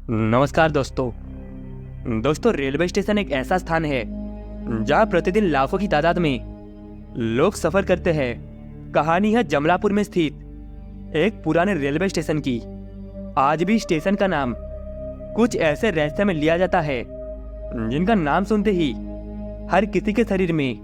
नमस्कार दोस्तों। Railway station एक ऐसा स्थान है जहाँ प्रतिदिन लाखों की तादाद में लोग सफर करते हैं। कहानी है जमलापुर में स्थित एक पुराने रेलवे स्टेशन की। आज भी स्टेशन का नाम कुछ ऐसे रास्ते में लिया जाता है जिनका नाम सुनते ही हर किसी के शरीर में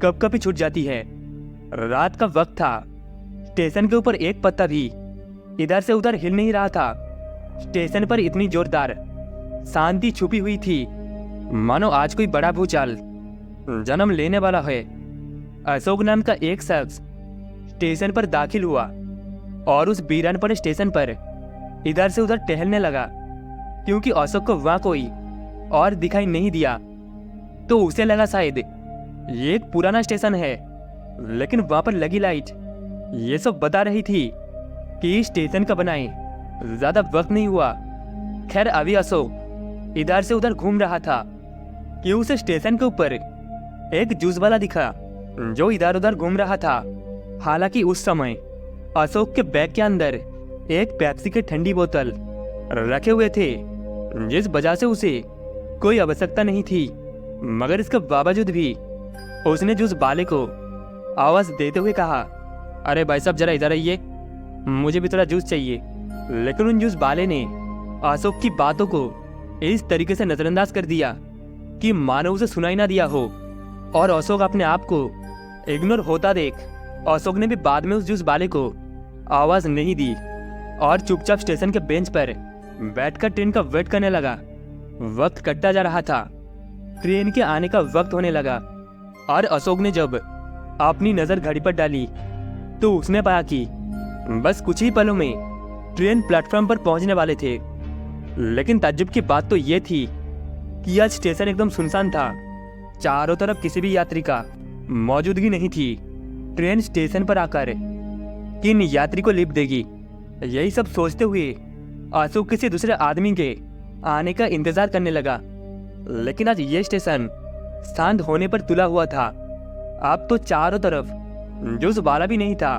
कपकपी छूट जाती है। रात का वक्त था। स्टेशन के ऊपर एक पत्ता भी इधर से उधर हिल नहीं रहा था। स्टेशन पर इतनी जोरदार शांति छुपी हुई थी मानो आज कोई बड़ा भूचाल जन्म लेने वाला है। अशोक नाम का एक शख्स स्टेशन पर दाखिल हुआ और उस वीरान पड़े स्टेशन पर इधर से उधर टहलने लगा, क्योंकि अशोक को वहां कोई और दिखाई नहीं दिया। तो उसे लगा शायद ये एक पुराना स्टेशन है, लेकिन वहां पर लगी लाइट ये सब बता रही थी कि स्टेशन का बनाए ज्यादा वक्त नहीं हुआ। खैर, अभी अशोक इधर से उधर घूम रहा था कि उसे स्टेशन के ऊपर एक जूस वाला दिखा जो इधर उधर घूम रहा था। हालांकि उस समय अशोक के बैग के अंदर एक पेप्सी की ठंडी बोतल रखे हुए थे, जिस वजह से उसे कोई आवश्यकता नहीं थी। मगर इसके बावजूद भी उसने जूस वाले को आवाज देते हुए कहा, अरे भाई साहब जरा इधर आइए, मुझे भी थोड़ा जूस चाहिए। लेकिन उन जूस वाले ने अशोक की बातों को इस तरीके से नजरअंदाज कर दिया कि मानो उसे सुनाई ना दिया हो। और अशोक अपने आप को इग्नोर होता देख अशोक ने भी बाद में उस जूस वाले को आवाज नहीं दी और चुपचाप स्टेशन के बेंच पर बैठकर ट्रेन का वेट करने लगा। वक्त कटता जा रहा था। ट्रेन के आने का वक्त होने लगा और अशोक ने जब अपनी नजर घड़ी पर डाली तो उसने पाया कि बस कुछ ही पलों में ट्रेन प्लेटफॉर्म पर पहुंचने वाले थे। लेकिन ताज्जुब की बात तो ये थी कि आज स्टेशन एकदम सुनसान था। चारों तरफ किसी भी यात्री का मौजूदगी नहीं थी। ट्रेन स्टेशन पर आकर किन यात्री को लिफ्ट देगी, यही सब सोचते हुए अशोक किसी दूसरे आदमी के आने का इंतजार करने लगा। लेकिन आज ये स्टेशन शांत होने पर तुला हुआ था। अब तो चारों तरफ जूस वाला भी नहीं था।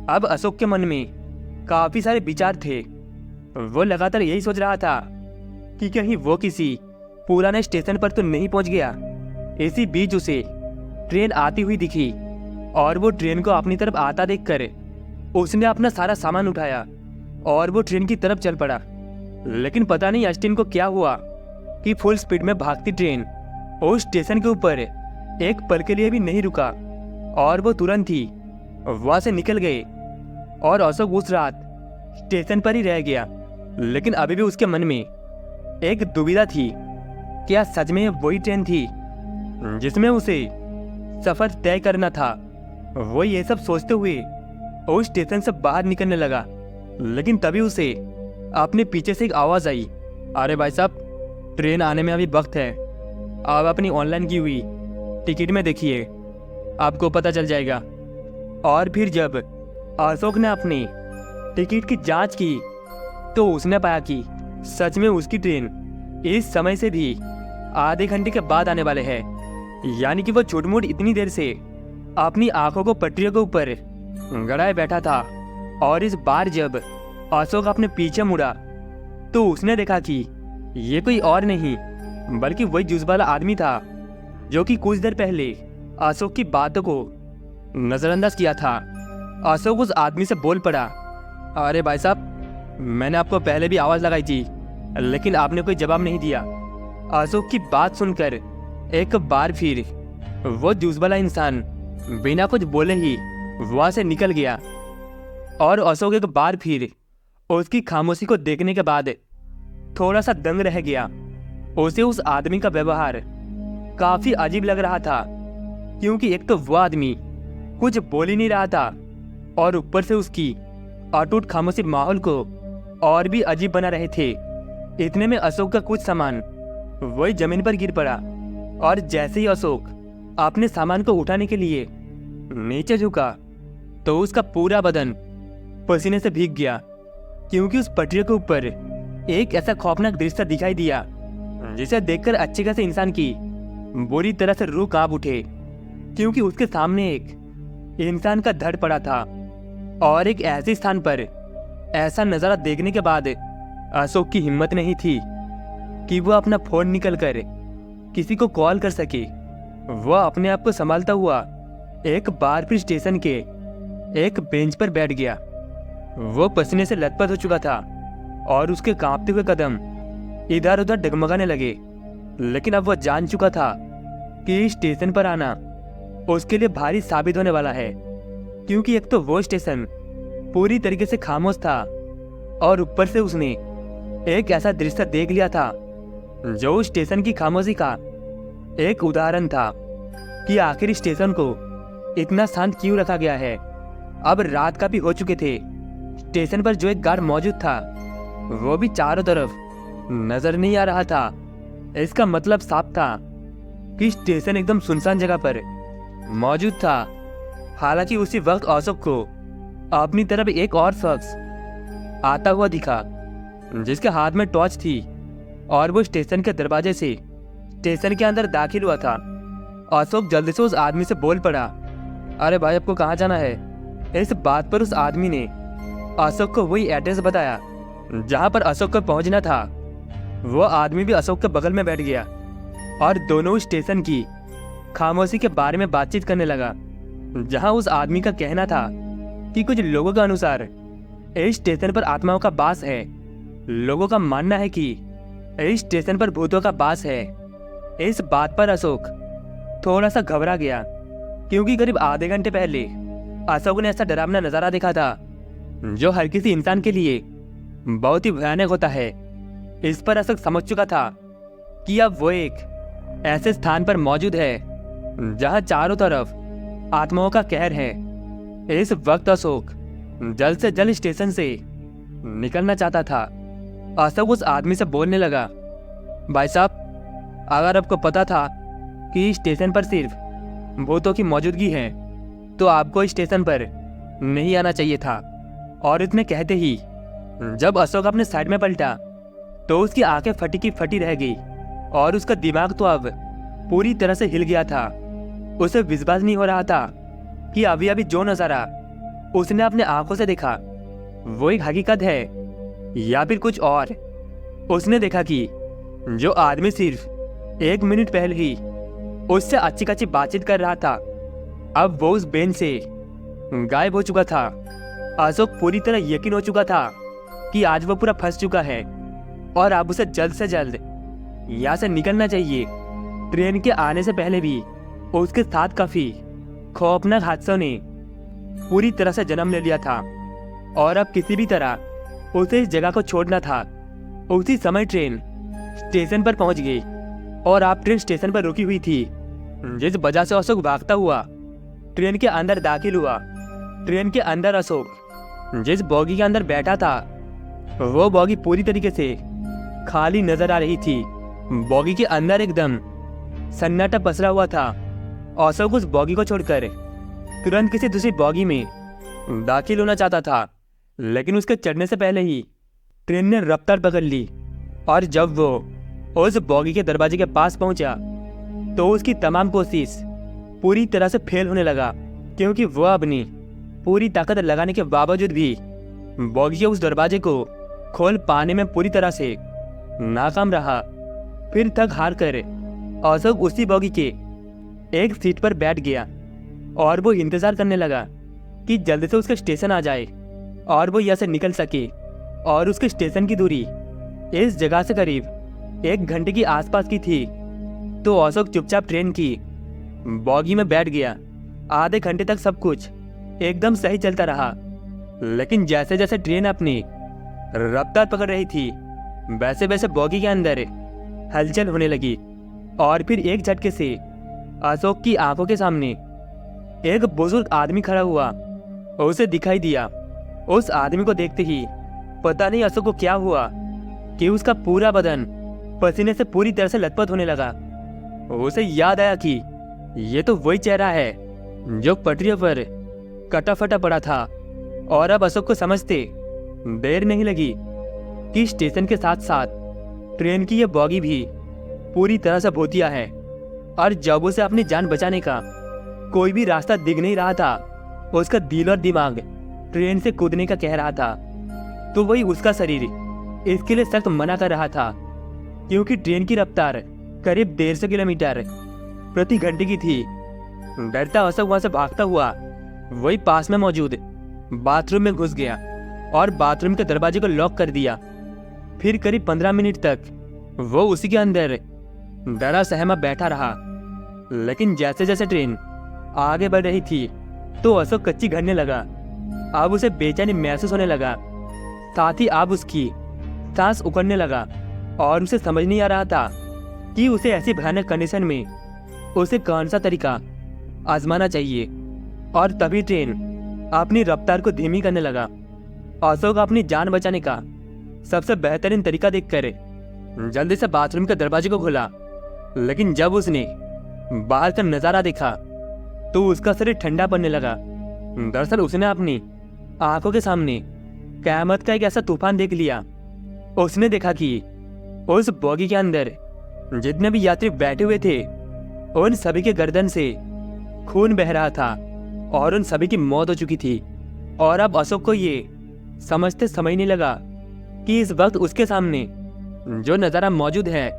अब अशोक के मन में काफी सारे विचार थे। वो लगातार यही सोच रहा था कि कहीं वो किसी पुराने स्टेशन पर तो नहीं पहुंच गया। इसी बीच उसे ट्रेन आती हुई दिखी और वो ट्रेन को अपनी तरफ आता देखकर उसने अपना सारा सामान उठाया और वो ट्रेन की तरफ चल पड़ा। लेकिन पता नहीं अस्टिन को क्या हुआ कि फुल स्पीड में भागती ट्रेन उस स्टेशन के ऊपर एक पल के लिए भी नहीं रुका और वो तुरंत ही वहां से निकल गए। और अशोक उस रात स्टेशन पर ही रह गया। लेकिन अभी भी उसके मन में एक दुविधा थी, क्या सच में वही ट्रेन थी जिसमें उसे सफर तय करना था। वो ये सब सोचते हुए उस स्टेशन से बाहर निकलने लगा। लेकिन तभी उसे अपने पीछे से एक आवाज आई, अरे भाई साहब ट्रेन आने में अभी वक्त है, आप अपनी ऑनलाइन की हुई टिकट में देखिए, आपको पता चल जाएगा। और फिर जब अशोक ने अपनी टिकट की जांच की तो उसने पाया कि सच में उसकी ट्रेन इस समय से भी आधे घंटे के बाद आने वाले हैं। यानी कि वो झूठ-मूठ इतनी देर से अपनी आंखों को पटरियों के ऊपर गड़ाए बैठा था। और इस बार जब अशोक अपने पीछे मुड़ा तो उसने देखा कि ये कोई और नहीं बल्कि वही जूस वाला आदमी था जो कि कुछ देर पहले अशोक की बातों को नजरअंदाज किया था। अशोक उस आदमी से बोल पड़ा, अरे भाई साहब मैंने आपको पहले भी आवाज लगाई थी लेकिन आपने कोई जवाब नहीं दिया। अशोक की बात सुनकर एक बार फिर वो जूस वाला इंसान बिना कुछ बोले ही वहां से निकल गया। और अशोक एक बार फिर उसकी खामोशी को देखने के बाद थोड़ा सा दंग रह गया। उसे उस आदमी का व्यवहार काफी अजीब लग रहा था, क्योंकि एक तो वो आदमी कुछ बोल ही नहीं रहा था और ऊपर से उसकी अटूट खामोशी माहौल को और भी अजीब बना रहे थे। इतने में अशोक का कुछ सामान वही जमीन पर गिर पड़ा और जैसे ही अशोक अपने सामान को उठाने के लिए नीचे झुका तो उसका पूरा बदन पसीने से भीग गया, क्योंकि उस पटरियों के ऊपर एक ऐसा खौफनाक दृश्य दिखाई दिया जिसे देखकर अच्छे खासे इंसान की बुरी तरह से रूह कांप उठे। क्योंकि उसके सामने एक इंसान का धड़ पड़ा था और एक ऐसे स्थान पर ऐसा नजारा देखने के बाद अशोक की हिम्मत नहीं थी कि वो अपना फोन निकल कर किसी को कॉल कर सके। वह अपने आप को संभालता हुआ एक बार फिर स्टेशन के एक बेंच पर बैठ गया। वो पसीने से लथपथ हो चुका था और उसके कांपते हुए कदम इधर उधर डगमगाने लगे। लेकिन अब वह जान चुका था कि स्टेशन पर आना उसके लिए भारी साबित होने वाला है, क्योंकि एक तो वो स्टेशन पूरी तरीके से खामोश था और ऊपर से उसने एक ऐसा दृश्य देख लिया था जो स्टेशन की खामोशी का एक उदाहरण था कि आखिर स्टेशन को इतना शांत क्यों रखा गया है। अब रात का भी हो चुके थे। स्टेशन पर जो एक गार्ड मौजूद था वो भी चारों तरफ नजर नहीं आ रहा था। इसका मतलब साफ था कि स्टेशन एकदम सुनसान जगह पर मौजूद था। हालांकि उसी वक्त अशोक को अपनी तरफ एक और शख्स आता हुआ दिखा जिसके हाथ में टॉर्च थी और वो स्टेशन के दरवाजे से स्टेशन के अंदर दाखिल हुआ था। अशोक जल्दी से उस आदमी से बोल पड़ा, अरे भाई आपको कहाँ जाना है? इस बात पर उस आदमी ने अशोक को वही एड्रेस बताया जहाँ पर अशोक को पहुँचना था। वो आदमी भी अशोक के बगल में बैठ गया और दोनों स्टेशन की खामोशी के बारे में बातचीत करने लगा। जहाँ उस आदमी का कहना था कि कुछ लोगों के अनुसार इस स्टेशन पर आत्माओं का वास है। लोगों का मानना है कि इस स्टेशन पर भूतों का वास है। इस बात पर अशोक थोड़ा सा घबरा गया, क्योंकि करीब आधे घंटे पहले अशोक ने ऐसा डरावना नजारा देखा था जो हर किसी इंसान के लिए बहुत ही भयानक होता है। इस पर अशोक समझ चुका था कि अब वो एक ऐसे स्थान पर मौजूद है जहां चारों तरफ आत्माओं का कहर है। इस वक्त अशोक जल्द से जल्द स्टेशन से निकलना चाहता था। अशोक उस आदमी से बोलने लगा, भाई साहब, अगर आपको पता था कि स्टेशन पर सिर्फ भूतों की मौजूदगी है तो आपको इस स्टेशन पर नहीं आना चाहिए था। और इतने कहते ही जब अशोक अपने साइड में पलटा तो उसकी आंखें फटी की फटी रह गई और उसका दिमाग तो अब पूरी तरह से हिल गया था। उसे विश्वास नहीं हो रहा था कि अभी अभी जो नजारा उसने अपने आंखों से देखा वो एक हकीकत है या फिर कुछ और। उसने देखा कि जो आदमी सिर्फ 1 मिनट पहले ही उससे अच्छी खासी बातचीत कर रहा था अब वो उस बेंच से गायब हो चुका था। अशोक पूरी तरह यकीन हो चुका था कि आज वो पूरा फंस चुका है और अब उसे जल्द से जल्द यहाँ से निकलना चाहिए। ट्रेन के आने से पहले भी उसके साथ काफी खौफनाक हादसों ने पूरी तरह से जन्म ले लिया था और अब किसी भी तरह उसे इस जगह को छोड़ना था। उसी समय ट्रेन स्टेशन पर पहुंच गई और अब ट्रेन स्टेशन पर रुकी हुई थी, जिस वजह से अशोक भागता हुआ ट्रेन के अंदर दाखिल हुआ। ट्रेन के अंदर अशोक जिस बॉगी के अंदर बैठा था वो बॉगी पूरी तरीके से खाली नजर आ रही थी। बॉगी के अंदर एकदम सन्नाटा पसरा हुआ था। अशोक उस बॉगी को छोड़कर तुरंत किसी दूसरी बॉगी में दाखिल होना चाहता था, लेकिन उसके चढ़ने से पहले ही ट्रेन ने रफ्तार पकड़ ली और जब वो उस बॉगी के दरवाजे के पास पहुंचा तो उसकी तमाम कोशिश पूरी तरह से फेल होने लगा, क्योंकि वह अपनी पूरी ताकत लगाने के बावजूद भी बॉगी के उस दरवाजे को खोल पाने में पूरी तरह से नाकाम रहा। फिर थक हार कर अशोक उसी बॉगी के एक सीट पर बैठ गया और वो इंतजार करने लगा कि जल्द से उसका स्टेशन आ जाए और वो यहाँ से निकल सके। और उसके स्टेशन की दूरी इस जगह से करीब 1 घंटे की आसपास की थी। तो अशोक चुपचाप ट्रेन की बॉगी में बैठ गया। आधे घंटे तक सब कुछ एकदम सही चलता रहा, लेकिन जैसे जैसे ट्रेन अपनी रफ्तार पकड़ रही थी वैसे वैसे बॉगी के अंदर हलचल होने लगी और फिर एक झटके से अशोक की आंखों के सामने एक बुजुर्ग आदमी खड़ा हुआ। उसे दिखाई दिया। उस आदमी को देखते ही पता नहीं अशोक को क्या हुआ कि उसका पूरा बदन पसीने से पूरी तरह से लथपथ होने लगा। उसे याद आया कि ये तो वही चेहरा है जो पटरियों पर कटा फटा पड़ा था। और अब अशोक को समझते देर नहीं लगी कि स्टेशन के साथ साथ ट्रेन की यह बॉगी भी पूरी तरह से भूतिया है। और जब उसे अपनी जान बचाने का कोई भी रास्ता दिख नहीं रहा था, उसका दिल और दिमाग ट्रेन से कूदने का कह रहा था, तो वही उसका शरीर इसके लिए सख्त मना कर रहा था, क्योंकि ट्रेन की रफ्तार करीब 150 किलोमीटर प्रति घंटे की थी। डरता अशोक वहां से भागता हुआ वही पास में मौजूद बाथरूम में घुस गया और बाथरूम के दरवाजे को लॉक कर दिया। फिर करीब 15 मिनट तक वो उसी के अंदर डरा सहमा बैठा रहा। लेकिन जैसे जैसे ट्रेन आगे बढ़ रही थी तो अशोक कच्ची घड़ने लगा। अब उसे बेचैनी महसूस होने लगा, साथ ही अब उसकी सांस उखड़ने लगा और उसे समझ नहीं आ रहा था कि उसे ऐसी भयानक कंडीशन में उसे कौन सा तरीका आजमाना चाहिए। और तभी ट्रेन अपनी रफ्तार को धीमी करने लगा। अशोक अपनी जान बचाने का सबसे बेहतरीन तरीका देखकर जल्दी से बाथरूम के दरवाजे को खोला। लेकिन जब उसने बाहर का नजारा देखा तो उसका शरीर ठंडा पड़ने लगा। दरअसल उसने अपनी आंखों के सामने क़यामत का एक ऐसा तूफान देख लिया। उसने देखा कि उस बोगी के अंदर जितने भी यात्री बैठे हुए थे उन सभी के गर्दन से खून बह रहा था और उन सभी की मौत हो चुकी थी। और अब अशोक को ये समझते समय नहीं लगा कि इस वक्त उसके सामने जो नज़ारा मौजूद है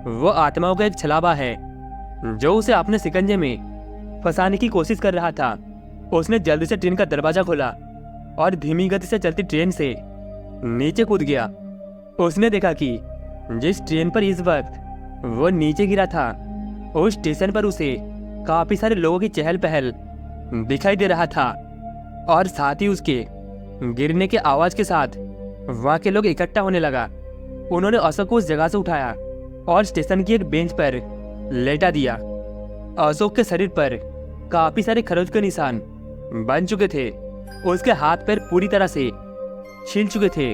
वो आत्माओं का एक छलावा है जो उसे अपने शिकंजे में फंसाने की कोशिश कर रहा था। उसने जल्दी से ट्रेन का दरवाजा खोला और धीमी गति से चलती ट्रेन से नीचे कूद गया। उसने देखा कि जिस ट्रेन पर इस वक्त वो नीचे गिरा था उस स्टेशन पर उसे काफी सारे लोगों की चहल पहल दिखाई दे रहा था और साथ ही उसके गिरने के आवाज के साथ वहां के लोग इकट्ठा होने लगा। उन्होंने अशोक को उस जगह से उठाया और स्टेशन की एक बेंच पर लेटा दिया। अशोक के शरीर पर काफी सारे खरोच के निशान बन चुके थे। उसके हाथ पैर पूरी तरह से छिल चुके थे।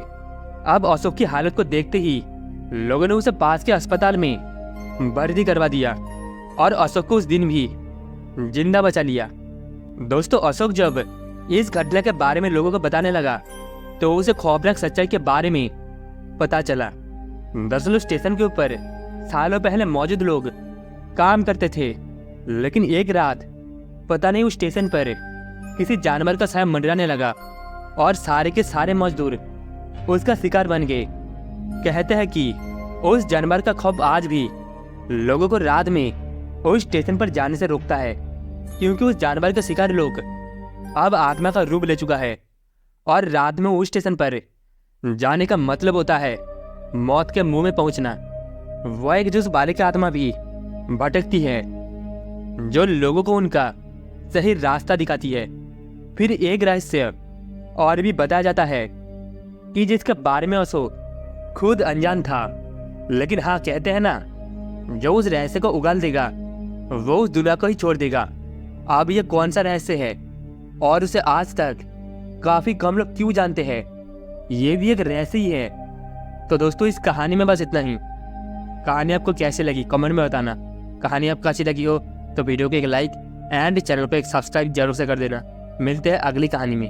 अब अशोक की हालत को देखते ही लोगों ने उसे पास के अस्पताल में भर्ती करवा दिया और अशोक को उस दिन भी जिंदा बचा लिया। दोस्तों, अशोक जब इस घटना के बारे में लोगों को बताने लगा तो उसे खौफनाक सच्चाई के बारे में पता चला। दरअसल स्टेशन के ऊपर सालों पहले मौजूद लोग काम करते थे, लेकिन एक रात पता नहीं उस स्टेशन पर किसी जानवर का साया मंडराने लगा और सारे के सारे मजदूर उसका शिकार बन गए। कहते हैं कि उस जानवर का खौफ आज भी लोगों को रात में उस स्टेशन पर जाने से रोकता है, क्योंकि उस जानवर का शिकार लोग अब आत्मा का रूप ले चुका है और रात में उस स्टेशन पर जाने का मतलब होता है मौत के मुंह में पहुंचना। वह एक जिस बालिका आत्मा भी भटकती है जो लोगों को उनका सही रास्ता दिखाती है। फिर एक रहस्य और भी बताया जाता है कि जिसके बारे में अशोक खुद अनजान था, लेकिन हाँ, कहते हैं ना, जो उस रहस्य को उगल देगा वो उस दुनिया को ही छोड़ देगा। अब ये कौन सा रहस्य है और उसे आज तक काफी कम लोग क्यों जानते हैं, ये भी एक रहस्य ही है। तो दोस्तों, इस कहानी में बस इतना ही। कहानी आपको कैसे लगी कमेंट में बताना। कहानी आपको अच्छी लगी हो तो वीडियो को एक लाइक एंड चैनल को एक सब्सक्राइब जरूर से कर देना। मिलते हैं अगली कहानी में।